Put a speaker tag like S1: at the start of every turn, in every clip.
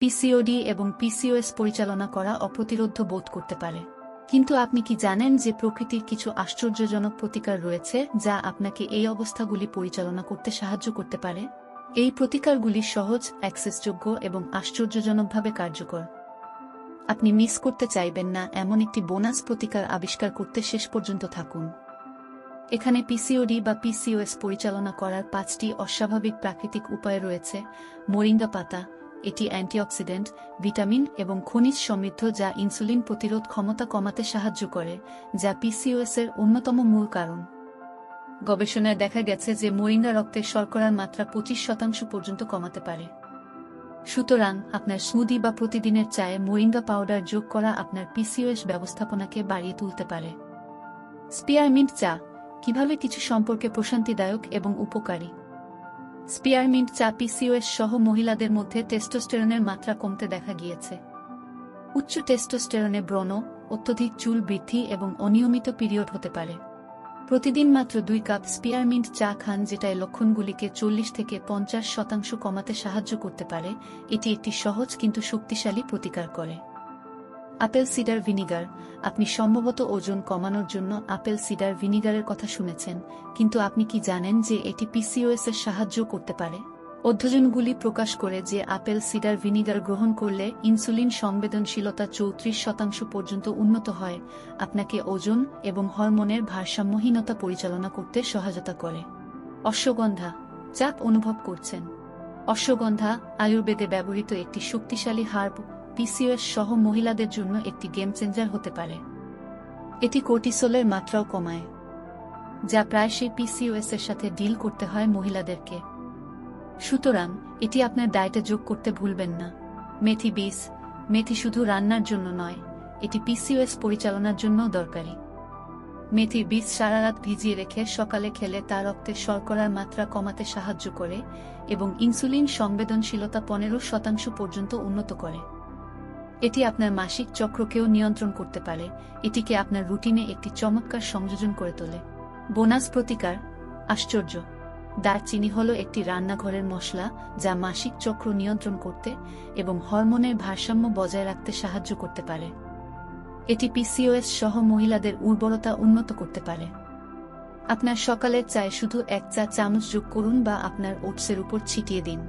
S1: PCOD এবং PCOS পরিচালনা করা অপ্রতিরোধ্য বোধ করতে পারে। কিন্তু আপনি কি জানেন যে প্রকৃতির কিছু আশ্চর্যজনক প্রতিকার রয়েছে যা আপনাকে এই অবস্থাগুলি পরিচালনা করতে সাহায্য করতে পারে? এই প্রতিকারগুলি সহজ, অ্যাক্সেসযোগ্য এবং আশ্চর্যজনকভাবে কার্যকর। আপনি মিস করতে চাইবেন না এমন একটি বোনাস প্রতিকার আবিষ্কার করতে শেষ পর্যন্ত থাকুন। এখানে পিসিওডি বা পিসিওএস পরিচালনা করার 5টি অস্বাভাবিক প্রাকৃতিক উপায় রয়েছে। মোরিঙ্গা পাতা, এটি অ্যান্টিঅক্সিডেন্ট, ভিটামিন এবং খনিজ সমৃদ্ধ যা ইনসুলিন প্রতিরোধ ক্ষমতা কমাতে সাহায্য করে, যা পিসিওএস এর অন্যতম মূল কারণ। গবেষণায় দেখা গেছে যে মোরিঙ্গা রক্তের শর্করার মাত্রা 25% পর্যন্ত কমাতে পারে। সুতরাং আপনার স্মুদি বা প্রতিদিনের চায়ে মোরিঙ্গা পাউডার যোগ করা আপনার পিসিওএস ব্যবস্থাপনাকে বাড়িয়ে তুলতে পারে। স্পিয়ারমিন্ট চা কিভাবে কিছু সম্পর্কে প্রশান্তিদায়ক এবং উপকারী। স্পিয়ারমিন্ট চা পিসিওএস সহ মহিলাদের মধ্যে টেস্টোস্টেরনের মাত্রা কমতে দেখা গিয়েছে। উচ্চ টেস্টোস্টেরনে ব্রণ, অত্যধিক চুল বৃদ্ধি এবং অনিয়মিত পিরিয়ড হতে পারে। প্রতিদিন মাত্র 2 কাপ স্পিয়ারমিন্ট চা খান, যেটা এই লক্ষণগুলিকে 40 থেকে 50% কমাতে সাহায্য করতে পারে। এটি একটি সহজ কিন্তু শক্তিশালী প্রতিকার করে। আপেল সিডার ভিনিগার, আপনি সম্ভবত ওজন কমানোর জন্য আপেল সিডার ভিনিগারের কথা শুনেছেন, কিন্তু আপনি কি জানেন যে এটি পিসিওএস এর সাহায্য করতে পারে? অধ্যয়নগুলি প্রকাশ করে যে আপেল সিডার ভিনিগার গ্রহণ করলে ইনসুলিন সংবেদনশীলতা 34% পর্যন্ত উন্নত হয়, আপনাকে ওজন এবং হরমোনের ভারসাম্যহীনতা পরিচালনা করতে সহায়তা করে। অশ্বগন্ধা, চাপ অনুভব করছেন? অশ্বগন্ধা আয়ুর্বেদে ব্যবহৃত একটি শক্তিশালী হার্ব, পিসিওএস সহ মহিলাদের জন্য একটি গেম চেঞ্জার হতে পারে। এটি কর্টিসোলের মাত্রাও কমায়, যা প্রায়শই পিসিওএস এর সাথে ডিল করতে হয় মহিলাদেরকে। সুতরাং এটি আপনার ডায়েটে যোগ করতে ভুলবেন না। মেথি বীজ, মেথি শুধু রান্নার জন্য নয়, এটি পিসিওএস পরিচালনার জন্যও দরকারি। মেথির বীজ সারা রাত ভিজিয়ে রেখে সকালে খেলে তা রক্তে শর্করার মাত্রা কমাতে সাহায্য করে এবং ইনসুলিন সংবেদনশীলতা 15% পর্যন্ত উন্নত করে। এটি আপনার মাসিক চক্রকেও নিয়ন্ত্রণ করতে পারে, এটিকে আপনার রুটিনে একটি চমৎকার সংযোজন করে তোলে। বোনাস প্রতিকার, আশ্চর্য। দারচিনি হল একটি রান্নাঘরের মশলা যা মাসিক চক্র নিয়ন্ত্রণ করতে এবং হরমোনের ভারসাম্য বজায় রাখতে সাহায্য করতে পারে। এটি পিসিওএস সহ মহিলাদের উর্বরতা উন্নত করতে পারে। আপনার সকালের চায়ে শুধু 1 চা চামচ যোগ করুন বা আপনার ওটসের উপর ছিটিয়ে দিন।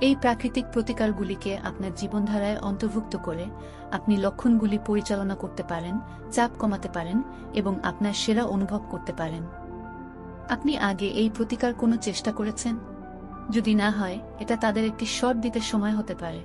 S1: এই প্রাকৃতিক প্রতিকারগুলিকে আপনার জীবনধারায় অন্তর্ভুক্ত করে আপনি লক্ষণগুলি পরিচালনা করতে পারেন, চাপ কমাতে পারেন এবং আপনার সেরা অনুভব করতে পারেন। আপনি আগে এই প্রতিকার কোনো চেষ্টা করেছেন? যদি না হয়, এটা তাদের একটি শট দিতে সময় হতে পারে।